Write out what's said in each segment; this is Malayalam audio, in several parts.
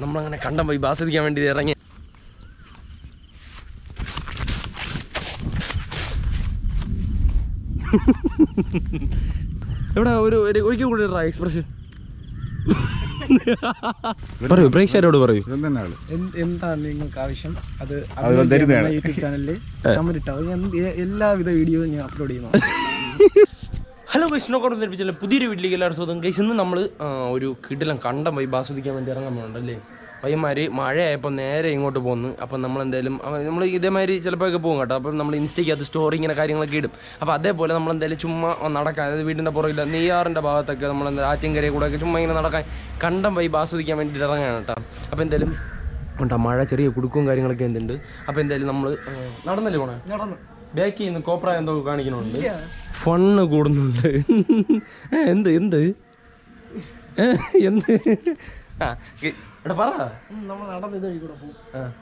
നമ്മളങ്ങനെ കണ്ടം പോയി ആസ്വദിക്കാൻ വേണ്ടി ഇറങ്ങി. ഇവിടെ ഒരിക്കൽ കൂടി എക്സ്പ്രഷൻ പറയൂ, പ്രേക്ഷകരോട് പറയൂ. എന്താണ് നിങ്ങൾക്ക് ആവശ്യം അത് യൂട്യൂബ് ചാനലിൽ കമന്റ് ഇട്ടാൽ എല്ലാവിധ വീഡിയോയും ഞാൻ അപ്ലോഡ് ചെയ്യുന്നു. ഹലോ ഗൈസ്, നോക്കോട്ട് നിർപ്പിച്ചല്ലേ പുതിയൊരു വീട്ടിലേക്ക് എല്ലാവരും സ്വന്തം. ഗൈസ് ഇന്ന് നമ്മൾ ഒരു കിടിലം കണ്ടം പോയി ആസ്വദിക്കാൻ വേണ്ടി ഇറങ്ങാൻ പോകുന്നുണ്ടല്ലേ. പയ്യന്മാർ മഴയായപ്പോൾ നേരെ ഇങ്ങോട്ട് പോകുന്നു. അപ്പം നമ്മളെന്തായാലും നമ്മൾ ഇതേമാതിരി ചിലപ്പോഴൊക്കെ പോകും കേട്ടോ. അപ്പം നമ്മൾ ഇൻസ്റ്റയ്ക്കകത്ത് സ്റ്റോറി ഇങ്ങനെ കാര്യങ്ങളൊക്കെ ഇടും. അപ്പോൾ അതേപോലെ നമ്മളെന്തായാലും ചുമ്മാ നടക്കാൻ, അതായത് വീടിൻ്റെ പുറകില്ല നെയ്യാറിൻ്റെ ഭാഗത്തൊക്കെ നമ്മളെന്താ ആറ്റിൻകരയിൽ കൂടെയൊക്കെ ചുമ്മാ ഇങ്ങനെ നടക്കാൻ കണ്ടം പോയി ആസ്വദിക്കാൻ വേണ്ടിയിട്ട് ഇറങ്ങാണ് കേട്ടോ. അപ്പോൾ എന്തായാലും ഉണ്ടാ മഴ ചെറിയ കുടുക്കും കാര്യങ്ങളൊക്കെ എന്തുണ്ട്. അപ്പോൾ എന്തായാലും നമ്മൾ നടന്നല്ലേ പോണേ, ബാക്ക് ചെയ്യുന്നു കോപ്ര എന്തോ കാണിക്കുന്നുണ്ട്, ഫണ്ണ് കൂടുന്നുണ്ട്. എന്ത് എന്ത് എന്ത് എടാ പറ,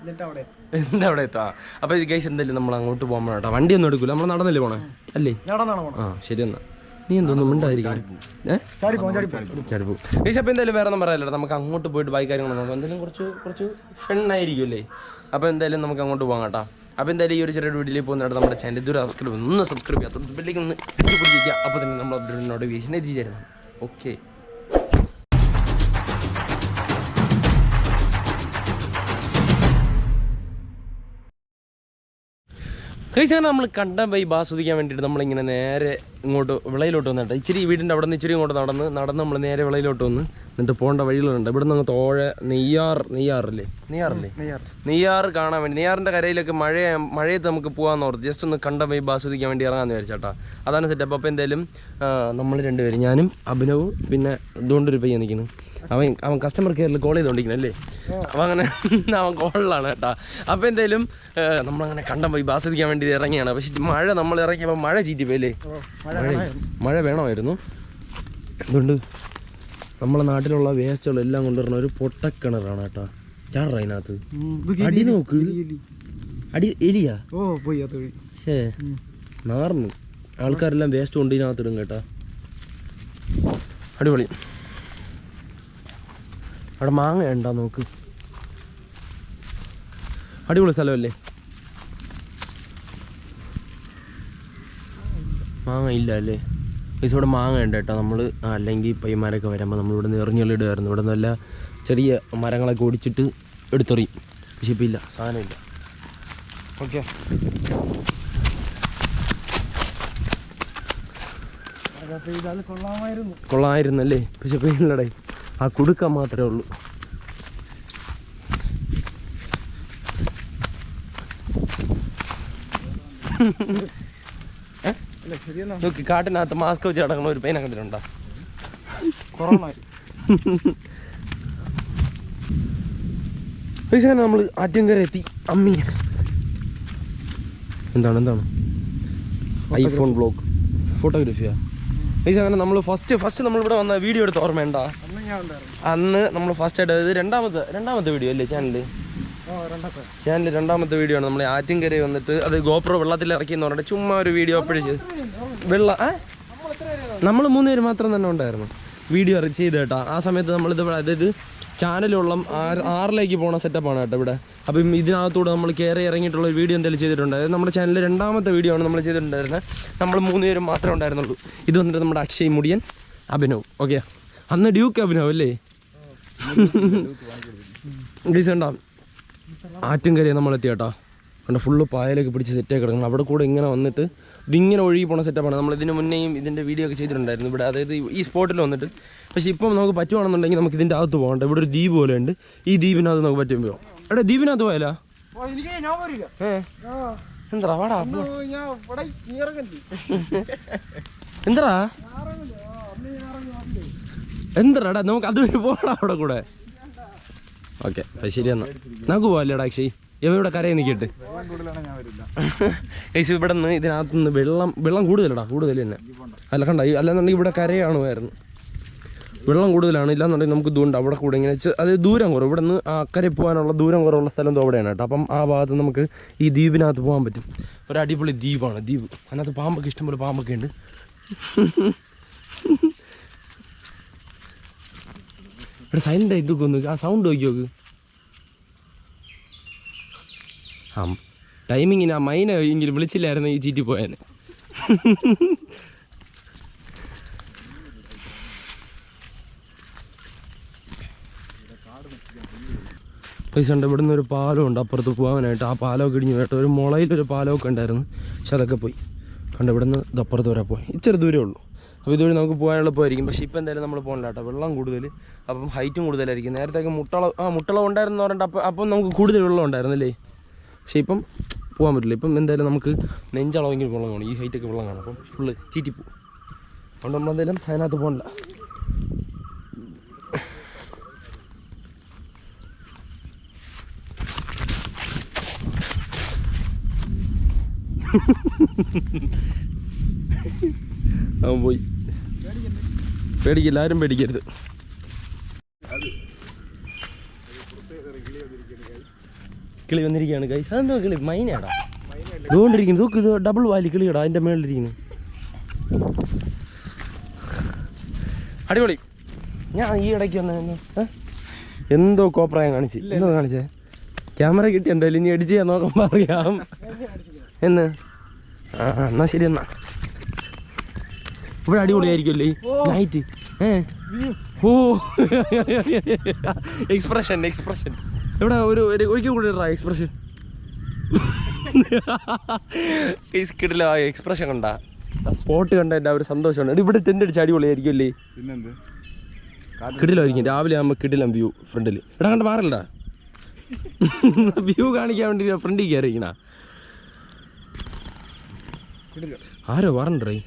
എൻ്റെ അവിടെ എത്താ. അപ്പോൾ ഇത് ഗൈസ് എന്തായാലും നമ്മൾ അങ്ങോട്ട് പോകുമ്പോൾ കേട്ടോ, വണ്ടി ഒന്നും എടുക്കില്ല, നമ്മൾ നടന്നല്ലേ പോണേ അല്ലേ? ആ ശരി എന്നാ, നീ എന്തോന്നും മിണ്ടായിരിക്കും ചാടിപ്പോ ഗൈസ്. അപ്പോൾ എന്തായാലും വേറെ ഒന്നും പറയാമല്ലോ, നമുക്ക് അങ്ങോട്ട് പോയിട്ട് ബൈക്ക് കാര്യങ്ങൾ നോക്കാം. എന്തായാലും കുറച്ച് ഫണ്ണായിരിക്കും അല്ലേ. അപ്പോൾ എന്തായാലും നമുക്ക് അങ്ങോട്ട് പോകാം കേട്ടോ. അപ്പോൾ എന്തായാലും ഈ ഒരു ചെറിയ വീഡിയോയിൽ പോകുന്നതാണ് നമ്മുടെ ചാനൽ. ഇതൊരു സബ്സ്ക്രൈബ് ചെയ്യാം, തൊട്ടടുത്തേക്ക് ഒന്ന് പിടിക്കുക. അപ്പോൾ തന്നെ നമ്മൾ നോട്ടിഫിക്കേഷൻ എത്തിച്ചേരുന്നത്. ഓക്കെ കഴിച്ചാൽ നമ്മൾ കണ്ടം പോയി ആസ്വദിക്കാൻ വേണ്ടിയിട്ട് നമ്മളിങ്ങനെ നേരെ ഇങ്ങോട്ട് വിളയിലോട്ട് വന്നിട്ട് ഇച്ചിരി വീടിൻ്റെ അവിടെ നിന്ന് ഇച്ചിരി ഇങ്ങോട്ട് നടന്ന് നമ്മൾ നേരെ വിളയിലോട്ട് വന്ന് എന്നിട്ട് പോകേണ്ട വഴികളുണ്ട്. ഇവിടെ നിന്ന് തോഴ നെയ്യാർ കാണാൻ വേണ്ടി, നെയ്യാറിൻ്റെ കരയിലൊക്കെ മഴയത്ത് നമുക്ക് പോകാമെന്ന് ഓർത്ത് ജസ്റ്റ് ഒന്ന് കണ്ടം പോയി ആസ്വദിക്കാൻ വേണ്ടി ഇറങ്ങാമെന്ന് വിചാരിച്ചാട്ടാ. അതാണ് സെറ്റപ്പ്. അപ്പോൾ എന്തായാലും നമ്മൾ രണ്ടുപേരും, ഞാനും അഭിനവും പിന്നെ ഇതുകൊണ്ടൊരു പയ്യൻ നിൽക്കുന്നു. അവൻ കസ്റ്റമർ കെയറിൽ കോൾ ചെയ്തുകൊണ്ടിരിക്കുന്നല്ലേ. അപ്പോൾ അങ്ങനെ അവൻ കോളിലാണ് കേട്ടോ. അപ്പോൾ എന്തായാലും നമ്മളങ്ങനെ കണ്ടം പോയി ആസ്വദിക്കാൻ വേണ്ടി ഇറങ്ങിയാണ്. പക്ഷേ മഴ നമ്മൾ ഇറങ്ങിയപ്പോൾ മഴ ചീറ്റിപ്പോയില്ലേ. മഴ വേണമായിരുന്നു. അതുകൊണ്ട് നമ്മളെ നാട്ടിലുള്ള വേസ്റ്റുകളെല്ലാം കൊണ്ടുവരുന്ന ഒരു പൊട്ടക്കിണറാണ് കേട്ടോ. ചാടറ അതിനകത്ത് അടി നോക്ക്, അടി എലിയാ ശേ നാർന്ന്. ആൾക്കാരെല്ലാം വേസ്റ്റ് കൊണ്ട് ഇതിനകത്ത് ഇടും കേട്ടോ. അടിപൊളി. അവിടെ മാങ്ങ ഉണ്ടാ നോക്ക്, അടിപൊളി സ്ഥലമല്ലേ. മാങ്ങ ഇല്ല അല്ലേ ഗൈസ്, ഇവിടെ മാങ്ങ ഉണ്ട് കേട്ടോ. നമ്മൾ അല്ലെങ്കിൽ പയ്യന്മാരൊക്കെ വരുമ്പോൾ നമ്മളിവിടെ നിന്ന് എറിഞ്ഞെള്ളിടുമായിരുന്നു. ഇവിടെ നല്ല ചെറിയ മരങ്ങളൊക്കെ ഓടിച്ചിട്ട് എടുത്തെറിയും. പക്ഷെ ഇപ്പം ഇല്ല, സാധനമില്ല. ഓക്കെ കൊള്ളാമായിരുന്നല്ലേ. പക്ഷെ പെയിലടേ ആ കുടുക്കാൻ മാത്രമേ ഉള്ളൂ. നോക്കി കാട്ടിനകത്ത് മാസ്ക് വെച്ച് കിടക്കണ ഒരു പെയിനൊക്കെ ഇതിലുണ്ടോ? നമ്മൾ ആറ്റിൻകര എത്തി. അമ്മി എന്താണ് ഐഫോൺ ബ്ലോഗ് ഫോട്ടോഗ്രാഫിയാ ഗൈസ്. അങ്ങനെ നമ്മൾ ഫസ്റ്റ് നമ്മളിവിടെ വന്ന വീഡിയോ എടുത്ത് ഓർമ്മയുണ്ടാ? അന്ന് നമ്മൾ ഫസ്റ്റ് ആയിട്ട് രണ്ടാമത്തെ വീഡിയോ അല്ലേ ചാനലിൽ രണ്ടാമത്തെ വീഡിയോ ആണ്. നമ്മൾ ആറ്റിൻകര വന്നിട്ട് അത് ഗോപ്രോ വെള്ളത്തിൽ ഇറക്കിയെന്ന് പറഞ്ഞിട്ട് ചുമ്മാ ഒരു വീഡിയോ അപ്പോഴും ചെയ്ത് നമ്മൾ 3 പേര് മാത്രം തന്നെ ഉണ്ടായിരുന്നു വീഡിയോ ചെയ്ത് കേട്ടോ. ആ സമയത്ത് നമ്മളിത് അതായത് ചാനലുള്ള 6ലേക്ക് പോണ സെറ്റപ്പാണ് കേട്ടോ ഇവിടെ. അപ്പം ഇതിനകത്തൂടെ നമ്മൾ കയറി ഇറങ്ങിയിട്ടുള്ള ഒരു വീഡിയോ എന്തായാലും ചെയ്തിട്ടുണ്ട്. അതായത് നമ്മുടെ ചാനലിൽ രണ്ടാമത്തെ വീഡിയോ ആണ് നമ്മൾ ചെയ്തിട്ടുണ്ടായിരുന്നത്. നമ്മൾ 3 പേരും മാത്രമേ ഉണ്ടായിരുന്നുള്ളൂ. ഇത് വന്നിട്ട് നമ്മുടെ അക്ഷയ്, മുടിയൻ, അഭിനവ്. ഓക്കെ, അന്ന് ഡ്യൂക്ക് അഭിനവ് അല്ലേ ഗൈസ്. ഉണ്ടാവും ആറ്റിൻകരയെ നമ്മളെത്തി കേട്ടോ. കണ്ട ഫുള്ള് പായലൊക്കെ പിടിച്ച് സെറ്റാക്കി കിടക്കണം. അവിടെ കൂടെ ഇങ്ങനെ വന്നിട്ട് ഇതിങ്ങനെ ഒഴുകി പോണ സെറ്റപ്പാണ്. നമ്മൾ ഇതിന് മുന്നേയും ഇതിൻ്റെ വീഡിയോ ഒക്കെ ചെയ്തിട്ടുണ്ടായിരുന്നു ഇവിടെ, അതായത് ഈ സ്പോട്ടിൽ വന്നിട്ട്. പക്ഷേ ഇപ്പം നമുക്ക് പറ്റുവാണെന്നുണ്ടെങ്കിൽ നമുക്ക് ഇതിൻ്റെ അകത്ത് പോകണ്ട. ഇവിടെ ഒരു ദ്വീപ് പോലെ ഉണ്ട്. ഈ ദ്വീപിനകത്ത് നമുക്ക് പറ്റുമ്പോൾ എടാ ദ്വീപിനകത്ത് പോയാലോ? എന്താ വാടാ എന്താടാ നമുക്ക് അതുവഴി പോകണം അവിടെ കൂടെ. ഓക്കെ ശരി എന്നാ നമുക്ക് പോകാല്ലേടാ അക്ഷയ്. ഇവിടെ കരയിൽ നിൽക്കിട്ട് ഗൈസ്. ഇവിടെ നിന്ന് ഇതിനകത്ത് നിന്ന് വെള്ളം കൂടുതലടാ, കൂടുതൽ തന്നെ. അല്ല കണ്ട, അല്ലെന്നുണ്ടെങ്കിൽ ഇവിടെ കരയാണുമായിരുന്നു. വെള്ളം കൂടുതലാണ്. ഇല്ലാന്നുണ്ടെങ്കിൽ നമുക്ക് ദൂരം അവിടെ കൂടെ ഇങ്ങനെ അത് ദൂരം കുറവ്. ഇവിടെ നിന്ന് അക്കരെ പോകാനുള്ള ദൂരം കുറവുള്ള സ്ഥലം അവിടെയാണ് കേട്ടോ. അപ്പം ആ ഭാഗത്ത് നമുക്ക് ഈ ദ്വീപിനകത്ത് പോകാൻ പറ്റും. ഒരു അടിപൊളി ദ്വീപാണ് ദ്വീപ്. അതിനകത്ത് പാമ്പൊക്കെ ഇഷ്ടംപോലെ പാമ്പൊക്കെ ഉണ്ട്. ഇവിടെ സൈലൻ്റ് ആയിട്ട് ഒന്ന് ആ സൗണ്ട് നോക്കി നോക്ക്. ആ ടൈമിങ്ങിന് ആ മൈന എങ്കിലും വിളിച്ചില്ലായിരുന്നു ഈ ചീറ്റി പോയാൽ. പൈസ ഉണ്ട്. ഇവിടുന്ന് ഒരു പാലമുണ്ട് അപ്പുറത്ത് പോകാനായിട്ട്. ആ പാലമൊക്കെ ഇടിഞ്ഞു കേട്ടോ. ഒരു മുളയിലൊരു പാലമൊക്കെ ഉണ്ടായിരുന്നു, പക്ഷെ അതൊക്കെ പോയി. കണ്ട് ഇവിടുന്ന് ഇതപ്പുറത്ത് വരെ പോയി. ഇച്ചിരി ദൂരമേ ഉള്ളൂ. അപ്പോൾ ഇതുവഴി നമുക്ക് പോകാൻ എളുപ്പമായിരിക്കും. പക്ഷേ ഇപ്പം എന്തായാലും നമ്മൾ പോകണില്ല കേട്ടോ. വെള്ളം കൂടുതൽ, അപ്പം ഹൈറ്റും കൂടുതലായിരിക്കും. നേരത്തേക്ക് മുട്ടളം ഉണ്ടായിരുന്നു പറഞ്ഞിട്ട് അപ്പം നമുക്ക് കൂടുതൽ വെള്ളം ഉണ്ടായിരുന്നല്ലേ. പക്ഷേ ഇപ്പം പോകാൻ പറ്റില്ല. ഇപ്പം എന്തായാലും നമുക്ക് നെഞ്ചളവെങ്കിലും വെള്ളം കാണും. ഈ ഹൈറ്റൊക്കെ വെള്ളം കാണും. അപ്പം ഫുള്ള് ചീറ്റിപ്പോവും. അതുകൊണ്ട് നമ്മളെന്തായാലും അതിനകത്ത് പോകണില്ല. അവൻ പോയി. പേടിക്കില്ല, ആരും പേടിക്കരുത്. കിളി വന്നിരിക്കുകയാണ് ഗൈസ്. അതെന്തോ കിളി? മൈനയാടാ ഇതുകൊണ്ടിരിക്കുന്നു. നോക്ക്, ഇത് ഡബിൾ വാലി കിളിയടാ അതിൻ്റെ മേളിലിരിക്കുന്നു. അടിപൊളി. ഞാൻ ഈ ഇടയ്ക്ക് വന്ന എന്തോ കോപ്രായം കാണിച്ച്. എന്തോ കാണിച്ചേ? ക്യാമറ കിട്ടി എന്തായാലും. ഇനി എഡിറ്റ് ചെയ്യാൻ നോക്കുമ്പോൾ അറിയാം എന്ന്. ആ എന്നാ ശരി എന്നാ. ഇവിടെ അടിപൊളിയായിരിക്കുമല്ലേ നൈറ്റ്? ഓ എക്സ്പ്രഷൻ ഇവിടെ ഒരിക്കൽ കൂടി ഇടാ എക്സ്പ്രഷൻ. കിട്ടില്ല എക്സ്പ്രഷൻ കണ്ടാ സ്പോട്ട് കണ്ട എൻ്റെ ഒരു സന്തോഷമാണ്. ഇവിടെ ടെൻ്റ് അടിച്ച് അടിപൊളിയായിരിക്കുമല്ലേ? കിടിലായിരിക്കും. രാവിലെ ആകുമ്പോൾ കിടിലം വ്യൂ ഫ്രണ്ടിൽ. ഇവിടെ കണ്ട മാറില്ലടാ. വ്യൂ കാണിക്കാൻ വേണ്ടി ഫ്രണ്ടിൽ കയറിയിരിക്കണ ആരോ പറഞ്ഞേ.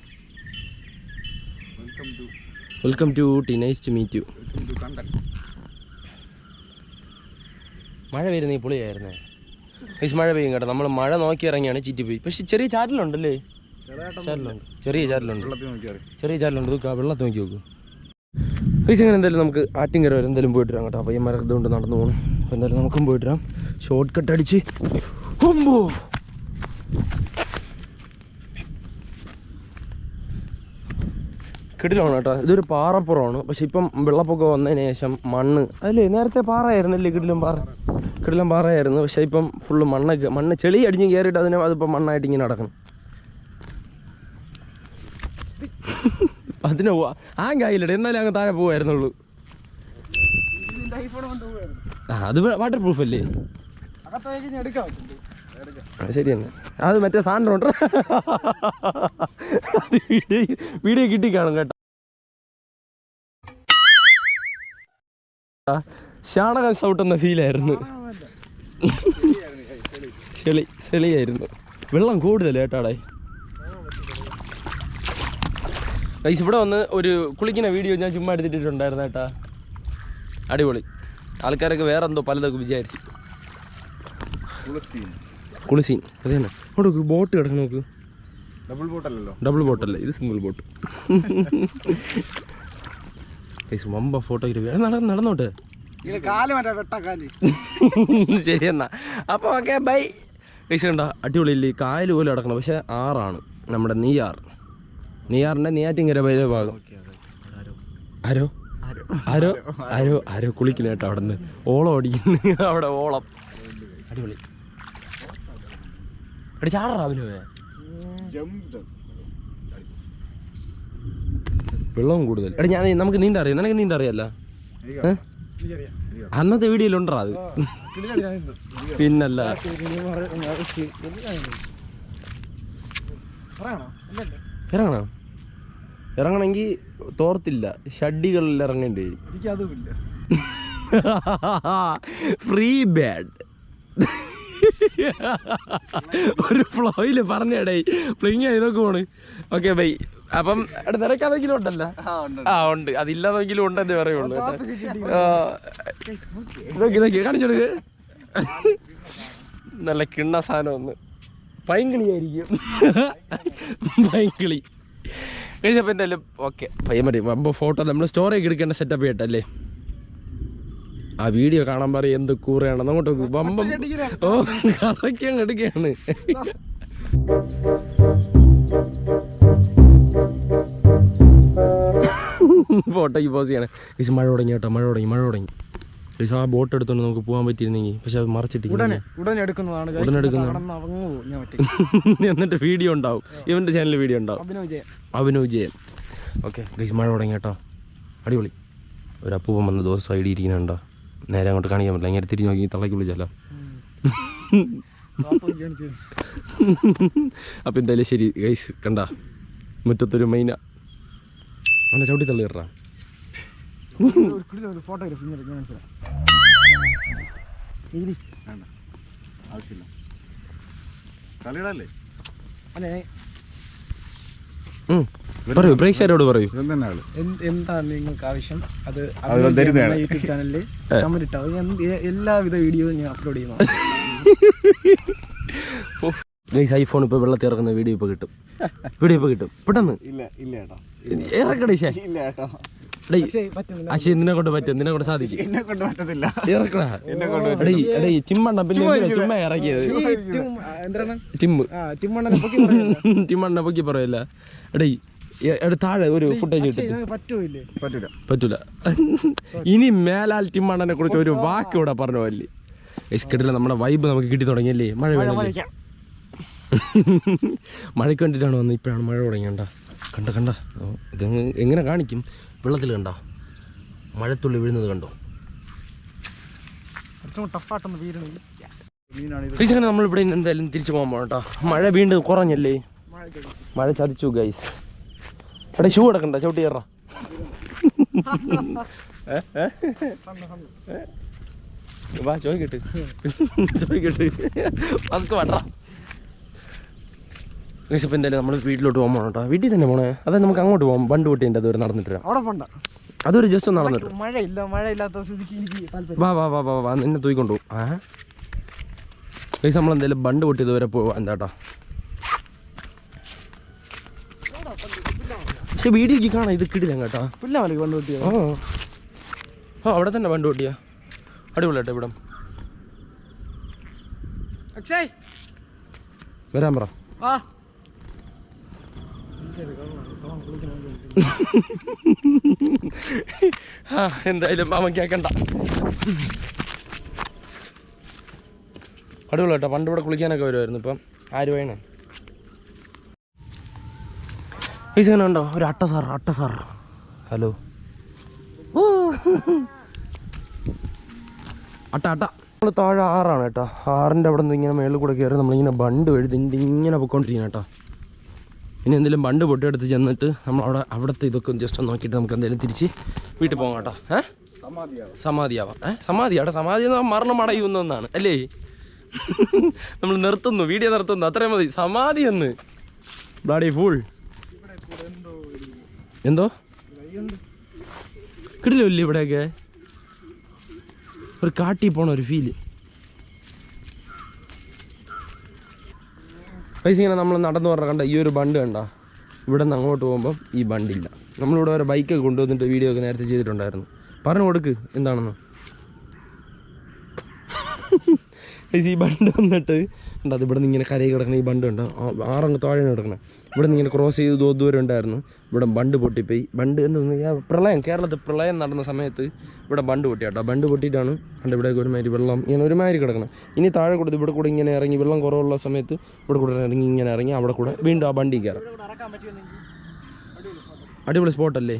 Welcome to Ooty, nice to meet you. മഴ വരുന്ന ഈ പൊളിയായിരുന്നേ. മഴ പെയ്യും കേട്ടോ. നമ്മൾ മഴ നോക്കി ഇറങ്ങിയാണ് ചീറ്റിപ്പോയി. പക്ഷെ ചെറിയ ചാറ്റലുണ്ടല്ലേ? ചെറിയ ചാറ്റലുണ്ട്. വെള്ളത്തിൽ നോക്കി നോക്കും. പൈസ ഇങ്ങനെ എന്തായാലും നമുക്ക് ആറ്റിങ്കര വരെ എന്തായാലും പോയിട്ട് വരാം കേട്ടോ. പയ്യന്മാരെ ഇതുകൊണ്ട് നടന്നു പോകണം. അപ്പോൾ എന്തായാലും നമുക്കും പോയിട്ട് വരാം. ഷോർട്ട് കട്ട് അടിച്ച് കൊമ്പോ കിടിലാണ് കേട്ടോ. ഇതൊരു പാറപ്പുറമാണ്. പക്ഷെ ഇപ്പം വെള്ളപ്പൊക്കം വന്നതിന് ശേഷം മണ്ണ് അല്ലേ, നേരത്തെ പാറയായിരുന്നല്ലേ? കിടിലം പാറയായിരുന്നു. പക്ഷെ ഇപ്പം ഫുള്ള് മണ്ണ് ചെളി അടിഞ്ഞ് കയറിയിട്ട് അതിപ്പം മണ്ണായിട്ട് ഇങ്ങനെ നടക്കണം. അതിന് ആ കായില്ലട, എന്നാലും അങ്ങ് താഴെ പോവായിരുന്നുള്ളൂ. അത് വാട്ടർ പ്രൂഫ് അല്ലേ? ശരി തന്നെ. അത് മറ്റേ സാധനം ഉണ്ട്. വീഡിയോ കിട്ടി കാണും കേട്ടോ. ശാണക സൗട്ടെന്ന ഫീലായിരുന്നു. ചെളിയായിരുന്നു. വെള്ളം കൂടുതൽ കേട്ടാടേ. ഗൈസ് ഇവിടെ വന്ന് ഒരു കുളിക്കുന്ന വീഡിയോ ഞാൻ ചുമ്മാ എടുത്തിട്ടുണ്ടായിരുന്നു കേട്ടാ. അടിപൊളി. ആൾക്കാരൊക്കെ വേറെ എന്തോ പലതൊക്കെ വിചാരിച്ചു. കുളിസീൻ അത് തന്നെ. അവിടെ ബോട്ട് കിടക്കണം നോക്ക്. ഡബിൾ ബോട്ടല്ല, ഇത് സിംഗിൾ ബോട്ട്. ഗൈസ് വമ്പ ഫോട്ടോഗ്രാഫി. നടന്നോട്ടെ. ശരി എന്നാ. അപ്പോൾ ഓക്കെ ബൈ. ഗൈസ് കണ്ടോ അടിപൊളിയില്ലേ? കായൽ പോലെ കിടക്കണം. പക്ഷെ ആറാണ് നമ്മുടെ നെയ്യാറിൻ്റെ നെയ്യാറ്റിങ്കര വരെ ഭാഗം. ആരോ കുളിക്കുന്ന കേട്ടോ. അവിടെ നിന്ന് ഓളം ഓടിക്കുന്നു. അവിടെ ഓളം അടിപൊളി. എടി ചാടറാവില്ലേ? വെള്ളവും കൂടുതൽ. എടാ നമുക്ക് നീന്താ അറിയാം. നിനക്ക് നീന്താ അറിയാലോ? അന്നത്തെ വീഡിയോയിലുണ്ടോ അത്? പിന്നല്ല. ഇറങ്ങണമെങ്കിൽ തോർത്തില്ല, ഷഡികളിൽ ഇറങ്ങേണ്ടി വരും. Free bad. ഒരു ഫ്ലോയില് പറഞ്ഞേടേ പ്ലിങ് ഇതൊക്കെ പോണ്. Okay bye. അപ്പം നിരക്കാതെങ്കിലും ഉണ്ടല്ലോ? ആ ഉണ്ട്. അതില്ലാതെങ്കിലും ഉണ്ടെന്നേ പറയുള്ളൂ. കാണിച്ചെടുക്ക്. നല്ല കിണ്ണ സാധനം ഒന്ന്. പൈങ്കിളിയായിരിക്കും. പൈങ്കിളി. കഴിച്ചപ്പോൾ എന്തായാലും ഓക്കെ പയ്യൻ മതി. അപ്പോൾ ഫോട്ടോ നമ്മൾ സ്റ്റോറിയൊക്കെ എടുക്കേണ്ട സെറ്റപ്പ് ചെയ്യട്ടല്ലേ? ആ വീഡിയോ കാണാൻ പറയും എന്ത് കൂറയാണ്. അങ്ങോട്ട് വമ്പം ഓ കറക്കാൻ എടുക്കുകയാണ്. ഫോട്ടോയ്ക്ക് പോസ് ചെയ്യണേ ഗൈസ്. മഴ തുടങ്ങി കേട്ടോ, മഴ തുടങ്ങി ഗൈസ്. ആ ബോട്ട് എടുത്തോണ്ട് നമുക്ക് പോകാൻ പറ്റിയിരുന്നെങ്കിൽ, പക്ഷെ അത് മറച്ചിട്ട് ഉടനെ എടുക്കുന്നതാണ്. എന്നിട്ട് വീഡിയോ ഉണ്ടാവും, ഇവന്റെ ചാനലിൽ വീഡിയോ ഉണ്ടാവും. അഭിനവ് ജയൻ. ഓക്കെ ഗൈസ്, മഴ തുടങ്ങി കേട്ടോ, അടിപൊളി. ഒരു അപ്പൂപ്പൻ വന്ന് ദിവസം സൈഡിൽ ഇരിക്കുന്നുണ്ടോ, നേരെ അങ്ങോട്ട് കാണിക്കാൻ പറ്റില്ല, ഇങ്ങനെ തിരിഞ്ഞ് നോക്കി തള്ളക്കി വിളിച്ചാലോ. അപ്പം എന്തായാലും ശരി ഗൈസ്, കണ്ട മുറ്റത്തൊരു മൈന അവനെ ചവിട്ടി തള്ളിയിട്ടാ. പറയൂ, പ്രേക്ഷകരോട് പറയൂ എന്താണ് നിങ്ങൾക്ക് ആവശ്യം. അത് യൂട്യൂബ് ചാനലിൽ കമന്റ് ഇട്ടാവും. എല്ലാവിധ വീഡിയോയും ഞാൻ അപ്ലോഡ് ചെയ്യുന്നു. ഐഫോൺ ഇപ്പൊ വെള്ളത്തിൽ ഇറക്കുന്ന വീഡിയോ ഇപ്പൊ കിട്ടും, പെട്ടെന്ന് ഇറക്കടേ. അക്ഷയ് നിന്നെ കൊണ്ട് പറ്റും, നിന്നെ കൊണ്ട് സാധിക്കും. ഇറക്കടാ ചിമ്മണ്ണ, പിന്നെ ചുമ്മാ ഇറക്കിയത് ചിമ്മണ്ണ പൊക്കി പറയല്ല. എടേ താഴെ ഒരു ഫുട്ടേജ് പറ്റൂല. ഇനി മേലാൽ ടിമ്മണ്ണനെ കുറിച്ച് ഒരു വാക്ക് ഇവിടെ പറഞ്ഞു പോലേ. കിട്ടില്ല, നമ്മുടെ വൈബ് നമുക്ക് കിട്ടി തുടങ്ങിയല്ലേ. മഴ വേണമല്ലേ, മഴയ്ക്ക് വേണ്ടിയിട്ടാണ് വന്നത്. ഇപ്പോഴാണ് മഴ തുടങ്ങിയണ്ട. കണ്ട ഇത് എങ്ങനെ കാണിക്കും, വെള്ളത്തിൽ കണ്ട മഴത്തുള്ളി വീഴുന്നത് കണ്ടോ. അങ്ങനെ നമ്മളിവിടെ എന്തായാലും തിരിച്ചു പോകാൻ പോകണം കേട്ടോ. മഴ വീണ്ടും കുറഞ്ഞല്ലേ, മഴ ചതിച്ചു ഗൈസ്. ഇവിടെ ഷൂ കിടക്കണ്ട, ചവിട്ടി കയറാ. വാ ചോദിക്കട്ടെ അതൊക്കെ വേണ്ട. ഇപ്പം എന്തായാലും നമ്മൾ വീട്ടിലോട്ട് പോകാൻ പോകണം കേട്ടോ. വീട്ടിൽ തന്നെ പോണേ, അതായത് നമുക്ക് അങ്ങോട്ട് പോകാം. ബണ്ട് പൊട്ടിൻ്റെ അതുവരെ നടന്നിട്ട് അതൊരു ജസ്റ്റ് ഒന്ന് നടന്നിട്ട് വാ നിന്നെ തൂക്കിക്കൊണ്ടു പോകും. ഗൈസ് നമ്മളെന്തായാലും ബണ്ട് പൊട്ടി ഇതുവരെ പോവാം എന്താട്ടോ. പക്ഷെ വീഡിയോക്ക് കാണാം ഇത് കിടില്ല കേട്ടോ. ബണ്ട് പൊട്ടിയ അവിടെ തന്നെ ബണ്ട് പൊട്ടിയ അടിപൊളിയാട്ടോ. ഇവിടെ വരാൻ പറ. എന്തായാലും അവൻ കേക്കണ്ട. അടിപൊളിയാട്ടോ, പണ്ട് ഇവിടെ കുളിക്കാനൊക്കെ വരുമായിരുന്നു. ഇപ്പം ആര് വേണം. പൈസ എങ്ങനെ ഉണ്ടോ? ഒരു അട്ട സാർ ഹലോ അട്ട നമ്മൾ താഴെ 6 കേട്ടോ. 6-ൻ്റെ അവിടെ നിന്ന് ഇങ്ങനെ മേളിൽ കൂടെ കയറി നമ്മളിങ്ങനെ ബണ്ട് എഴുതി ഇങ്ങനെ പൊയ്ക്കൊണ്ടിരിക്കണം കേട്ടോ. ഇനി എന്തെങ്കിലും ബണ്ട് പൊട്ടിയെടുത്ത് ചെന്നിട്ട് നമ്മൾ അവിടുത്തെ ഇതൊക്കെ ജസ്റ്റ് ഒന്ന് നോക്കിയിട്ട് നമുക്ക് എന്തെങ്കിലും തിരിച്ച് വീട്ടിൽ പോകാം കേട്ടോ. സമാധിയാവാം. സമാധി എന്ന് മരണം അടയുന്നതാണ് അല്ലേ. നമ്മൾ നിർത്തുന്നു, വീഡിയോ നിർത്തുന്നു, അത്രയും മതി. സമാധി എന്ന് ബ്ലാഡി ഫുൾ എന്തോ കിടിലല്ലേ ഇവിടെയൊക്കെ. ഒരു കാട്ടി പോണ ഒരു ഫീല്. പൈസ ഇങ്ങനെ നമ്മൾ നടന്നു പറഞ്ഞ കണ്ട ഈ ഒരു ബണ്ട് കണ്ട. ഇവിടെ നിന്ന് അങ്ങോട്ട് പോകുമ്പം ഈ ബണ്ടില്ല. നമ്മളിവിടെ ഒരു ബൈക്കൊക്കെ കൊണ്ടുവന്നിട്ട് വീഡിയോ ഒക്കെ നേരത്തെ ചെയ്തിട്ടുണ്ടായിരുന്നു. പറഞ്ഞു കൊടുക്ക് എന്താണെന്ന്. പൈസ ഈ ബണ്ട് വന്നിട്ട് ഉണ്ട്, അത് ഇവിടെ നിന്ന് ഇങ്ങനെ കരയിൽ കിടക്കണ ഈ ബണ്ട് ഉണ്ട്. 6 അങ്ങ് താഴെ കിടക്കണം. ഇവിടെ നിന്ന് ഇങ്ങനെ ക്രോസ് ചെയ്ത് ദൂരം ഉണ്ടായിരുന്നു. ഇവിടെ ബണ്ട് പൊട്ടിപ്പോയി. ബണ്ട് എന്ന് പ്രളയം, കേരളത്തിൽ പ്രളയം നടന്ന സമയത്ത് ഇവിടെ ബണ്ട് പൊട്ടി കേട്ടോ. ബണ്ട് പൊട്ടിയിട്ടാണ് കണ്ട് ഇവിടേക്ക് ഒരുമാതിരി വെള്ളം ഇങ്ങനെ ഒരുമാതിരി കിടക്കണം. ഇനി താഴെ കൊടുത്ത് ഇവിടെ കൂടെ ഇങ്ങനെ ഇറങ്ങി വെള്ളം കുറവുള്ള സമയത്ത് ഇവിടെ കൂടെ ഇറങ്ങി ഇങ്ങനെ ഇറങ്ങി അവിടെ കൂടെ വീണ്ടും ആ ബണ്ടി കയറാം. അടിപൊളി സ്പോട്ടല്ലേ,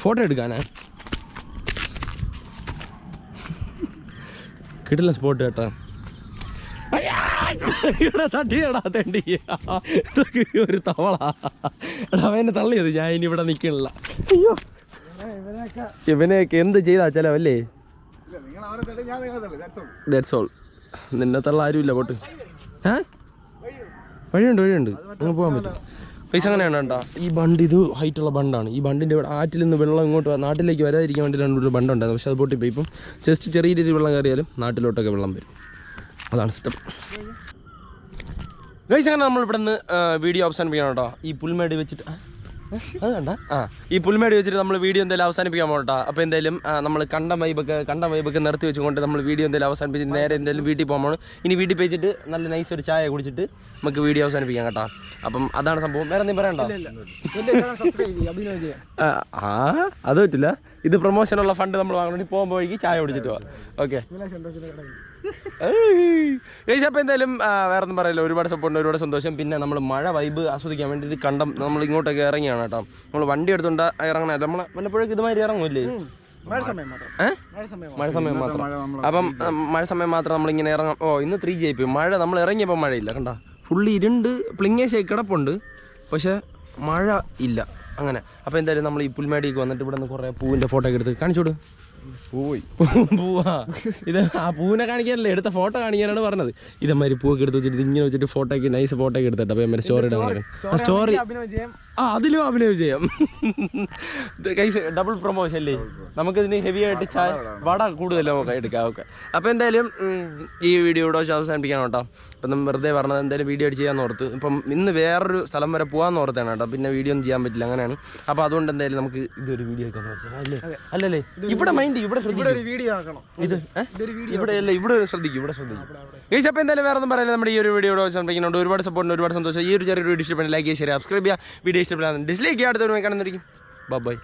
ഫോട്ടോ എടുക്കാനാ. കിട്ടില്ല സ്പോട്ട് കേട്ടാ. ഇവിടെ തട്ടിയടാ തണ്ടി ഒരു തവള. എടാ അവനെ തള്ളിയത്, ഞാൻ ഇനി ഇവിടെ നിൽക്കണില്ല. അയ്യോ ഇവനെയൊക്കെ എന്ത് ചെയ്താ ചെലവല്ലേ. That's all. നിന്നെ തള്ള ആരുമില്ല പോട്ട്. വഴിയുണ്ട് അങ്ങ് പോകാൻ പറ്റും. പൈസ അങ്ങനെയാണ് കേട്ടോ. ഈ ബണ്ട് ഇത് ഹൈറ്റുള്ള ബണ്ടാണ്. ഈ ബണ്ടിൻ്റെ ഇവിടെ ആറ്റിൽ നിന്ന് വെള്ളം ഇങ്ങോട്ട് നാട്ടിലേക്ക് വരാതിരിക്കാൻ വേണ്ടി 2 ബണ്ടുണ്ടായിരുന്നു. പക്ഷെ അത് പൊട്ടിപ്പോയി. ഇപ്പം ജസ്റ്റ് ചെറിയ രീതിയിൽ വെള്ളം കയറിയാലും നാട്ടിലോട്ടൊക്കെ വെള്ളം വരും. അതാണ് സെറ്റപ്പ്. ഗൈസ് അങ്ങനെ നമ്മൾ ഇവിടെ നിന്ന് വീഡിയോ അവസാനിപ്പിക്കണം കേട്ടോ. ഈ പുൽമേട് വെച്ചിട്ട് അത് കണ്ട ഈ പുൽമേട് വെച്ചിട്ട് നമ്മൾ വീഡിയോ എന്തായാലും അവസാനിപ്പിക്കാൻ പോകട്ടോ. അപ്പോൾ എന്തായാലും നമ്മൾ കണ്ട വൈബൊക്കെ നിർത്തി വെച്ചുകൊണ്ട് നമ്മൾ വീഡിയോ എന്തായാലും അവസാനിപ്പിച്ചിട്ട് നേരെ എന്തായാലും വീട്ടിൽ പോകാൻ പോകണം. ഇനി വീട്ടിൽ പോയിട്ട് നല്ല നൈസ് ഒരു ചായ കുടിച്ചിട്ട് നമുക്ക് വീഡിയോ അവസാനിപ്പിക്കാം കേട്ടോ. അപ്പം അതാണ് സംഭവം. വേറെ എന്തെങ്കിലും പറയണ്ടോ? അത് പറ്റില്ല. ഇത് പ്രൊമോഷനുള്ള ഫണ്ട് നമ്മൾ വാങ്ങണം. പോകുമ്പോഴേക്ക് ചായ കുടിച്ചിട്ട് പോവാം. ഓക്കെ അപ്പോൾ എന്തായാലും വേറെ ഒന്നും പറയില്ല. ഒരുപാട് സപ്പോർട്ടുണ്ട്, ഒരുപാട് സന്തോഷം. പിന്നെ നമ്മൾ മഴ വൈബ് ആസ്വദിക്കാൻ വേണ്ടിയിട്ട് നമ്മൾ ഇങ്ങോട്ടൊക്കെ ഇറങ്ങിയാണ് കേട്ടോ. നമ്മൾ വണ്ടി എടുത്തുകൊണ്ട് ഇറങ്ങണമല്ലോ. നമ്മൾ വല്ലപ്പോഴേക്കും ഇതുമാതിരി ഇറങ്ങുമല്ലേ? മഴ സമയം മാത്രം. അപ്പം മഴ സമയം മാത്രം നമ്മളിങ്ങനെ ഇറങ്ങാം. ഇന്ന് 3G ആയിപ്പോയി. മഴ നമ്മൾ ഇറങ്ങിയപ്പോൾ മഴയില്ല കണ്ട. ഫുള്ളി ഇരുണ്ട് പ്ലിങ്ങേശായി കിടപ്പുണ്ട്, പക്ഷെ മഴ ഇല്ല അങ്ങനെ. അപ്പോൾ എന്തായാലും നമ്മൾ ഈ പുൽമേടിക്ക് വന്നിട്ട് ഇവിടെ നിന്ന് കുറേ പൂവിൻ്റെ ഫോട്ടോ ഒക്കെ എടുത്ത് കാണിച്ചോട്. പൂവാ ഇത് ആ പൂവിനെ കാണിക്കാനല്ലേ, എടുത്ത ഫോട്ടോ കാണിക്കാനാണ് പറഞ്ഞത്. ഇതേമാതിരി പൂവൊക്കെ എടുത്ത് വെച്ചിട്ട് ഇങ്ങനെ വെച്ചിട്ട് ഫോട്ടോ ഒക്കെ നൈസ് ഫോട്ടോ ഒക്കെ എടുത്തിട്ട് അപ്പോൾ സ്റ്റോറി അതിലും അഭിനയം ചെയ്യാം. കൈസ് ഡബിൾ പ്രൊമോഷൻ അല്ലേ, നമുക്കിതിന് ഹെവി ആയിട്ട് ചായ വട കൂടുതലും നമുക്ക് എടുക്കാം. ഓക്കെ അപ്പോൾ എന്തായാലും ഈ വീഡിയോ ഇവിടെ വെച്ച് അവസാനിപ്പിക്കണം കേട്ടോ. അപ്പം നമ്മൾ വെറുതെ പറഞ്ഞത് എന്തായാലും വീഡിയോ ആയിട്ട് ചെയ്യാൻ ഓർത്ത്. ഇപ്പം ഇന്ന് വേറൊരു സ്ഥലം വരെ പോകാൻ ഓർത്താണ് കേട്ടോ. പിന്നെ വീഡിയോ ഒന്നും ചെയ്യാൻ പറ്റില്ല, അങ്ങനെയാണ്. അപ്പോൾ അതുകൊണ്ട് എന്തായാലും നമുക്ക് ഇതൊരു വീഡിയോ ഒക്കെ അല്ലല്ലേ. ഇവിടെ മൈൻഡ് ഇവിടെ ഇവിടെ അല്ല ഇവിടെ ശ്രദ്ധിക്കും. അപ്പോൾ എന്തായാലും വേറെ ഒന്നും പറയാനില്ല. നമ്മുടെ ഈ ഒരു വീഡിയോ അവസാനിപ്പിക്കുന്നുണ്ട്. ഒരുപാട് സപ്പോർട്ടുണ്ട്, ഒരുപാട് സന്തോഷം. ഈ ഒരു ചെറിയൊരു വീഡിയോ ഇഷ്ടപ്പെടുന്ന ലൈക്ക് ചെയ്യുക, സബ്സ്ക്രൈബ് ചെയ്യുക. വീഡിയോ ഇഷ്ടപ്പെടാൻ ഡിസ്ലൈക്ക് ചെയ്യാൻ അടുത്തൊരു കാണുന്നതായിരിക്കും. ബൈ.